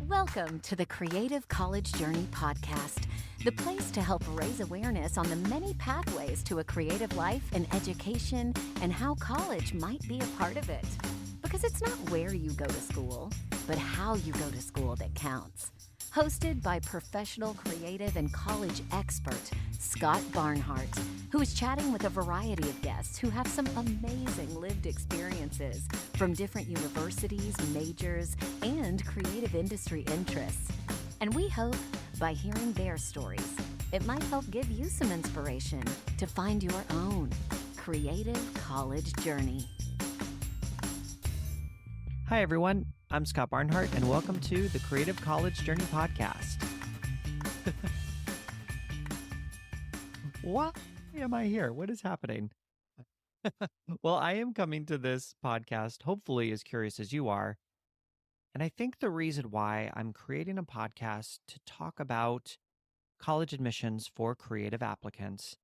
Welcome to the Creative College Journey podcast, the place to help raise awareness on the many pathways to a creative life and education and how college might be a part of it. Because it's not where you go to school, but how you go to school that counts. Hosted by professional creative and college expert Scott Barnhardt, who is chatting with a variety of guests who have some amazing lived experiences from different universities, majors, and creative industry interests. And we hope by hearing their stories, it might help give you some inspiration to find your own creative college journey. Hi, everyone. I'm Scott Barnhardt, and welcome to the Creative College Journey podcast. Why am I here? What is happening? Well, I am coming to this podcast, hopefully as curious as you are. And I think the reason why I'm creating a podcast to talk about college admissions for creative applicants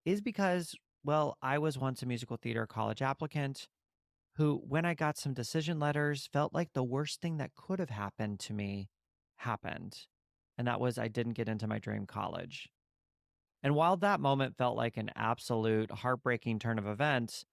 is because, well, I was once a musical theater college applicant who, when I got some decision letters, felt like the worst thing that could have happened to me happened. And that was I didn't get into my dream college. And while that moment felt like an absolute heartbreaking turn of events,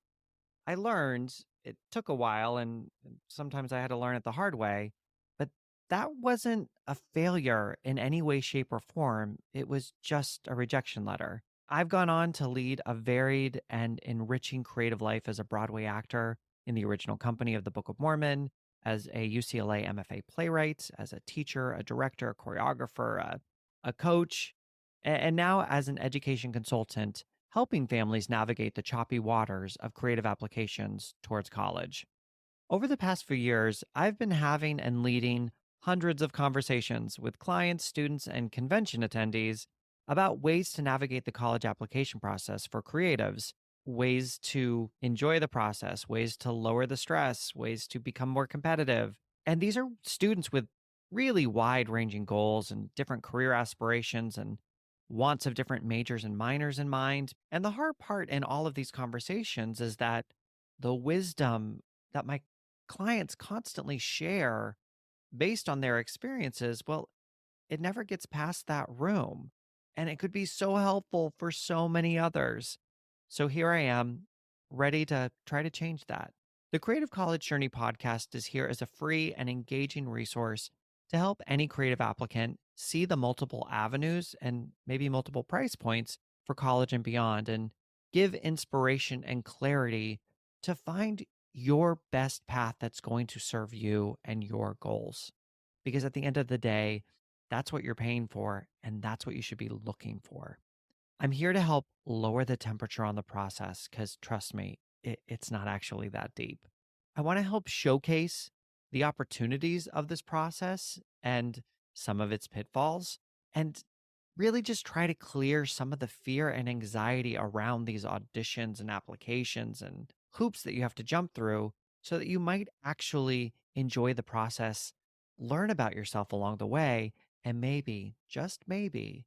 I learned it took a while and sometimes I had to learn it the hard way. But that wasn't a failure in any way, shape, or form. It was just a rejection letter. I've gone on to lead a varied and enriching creative life as a Broadway actor in the original company of the Book of Mormon, as a UCLA MFA playwright, as a teacher, a director, a choreographer, a coach, and now as an education consultant, helping families navigate the choppy waters of creative applications towards college. Over the past few years, I've been having and leading hundreds of conversations with clients, students, and convention attendees about ways to navigate the college application process for creatives, ways to enjoy the process, ways to lower the stress, ways to become more competitive. And these are students with really wide ranging goals and different career aspirations and wants of different majors and minors in mind. And the hard part in all of these conversations is that the wisdom that my clients constantly share based on their experiences, well, it never gets past that room. And it could be so helpful for so many others. So here I am, ready to try to change that. The Creative College Journey podcast is here as a free and engaging resource to help any creative applicant see the multiple avenues and maybe multiple price points for college and beyond, and give inspiration and clarity to find your best path that's going to serve you and your goals. Because at the end of the day, that's what you're paying for, and that's what you should be looking for. I'm here to help lower the temperature on the process because trust me, it's not actually that deep. I want to help showcase the opportunities of this process and some of its pitfalls, and really just try to clear some of the fear and anxiety around these auditions and applications and hoops that you have to jump through so that you might actually enjoy the process, learn about yourself along the way, and maybe, just maybe,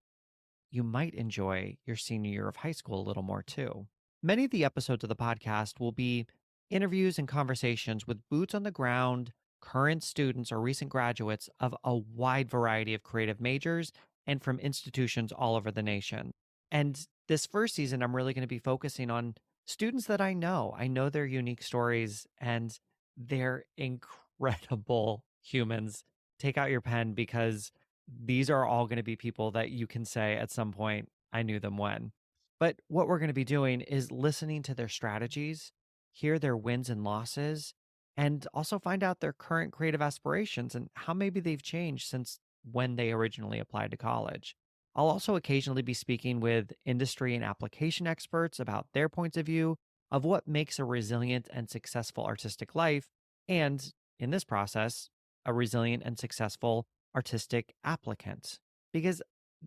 you might enjoy your senior year of high school a little more too. Many of the episodes of the podcast will be interviews and conversations with boots on the ground, current students or recent graduates of a wide variety of creative majors and from institutions all over the nation. And this first season, I'm really going to be focusing on students that I know. I know their unique stories and they're incredible humans. Take out your pen because these are all going to be people that you can say at some point, I knew them when. But what we're going to be doing is listening to their strategies, hear their wins and losses, and also find out their current creative aspirations and how maybe they've changed since when they originally applied to college. I'll also occasionally be speaking with industry and application experts about their points of view of what makes a resilient and successful artistic life, and in this process, a resilient and successful artistic applicant. Because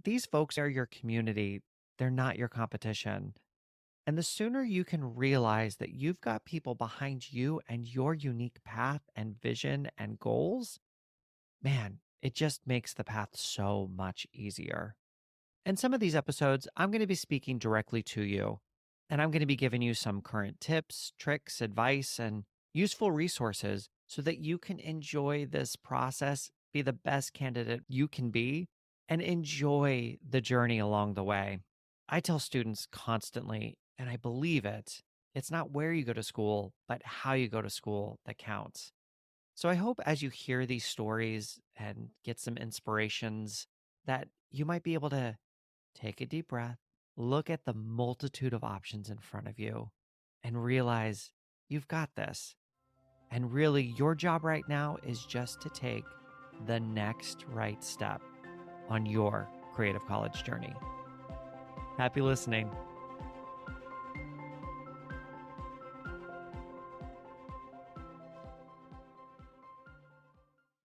these folks are your community, they're not your competition. And the sooner you can realize that you've got people behind you and your unique path and vision and goals, man, it just makes the path so much easier. In some of these episodes, I'm going to be speaking directly to you, and I'm going to be giving you some current tips, tricks, advice, and useful resources so that you can enjoy this process be the best candidate you can be, and enjoy the journey along the way. I tell students constantly, and I believe it, it's not where you go to school, but how you go to school that counts. So I hope as you hear these stories and get some inspirations, that you might be able to take a deep breath, look at the multitude of options in front of you, and realize you've got this. And really, your job right now is just to take the next right step on your creative college journey. Happy listening.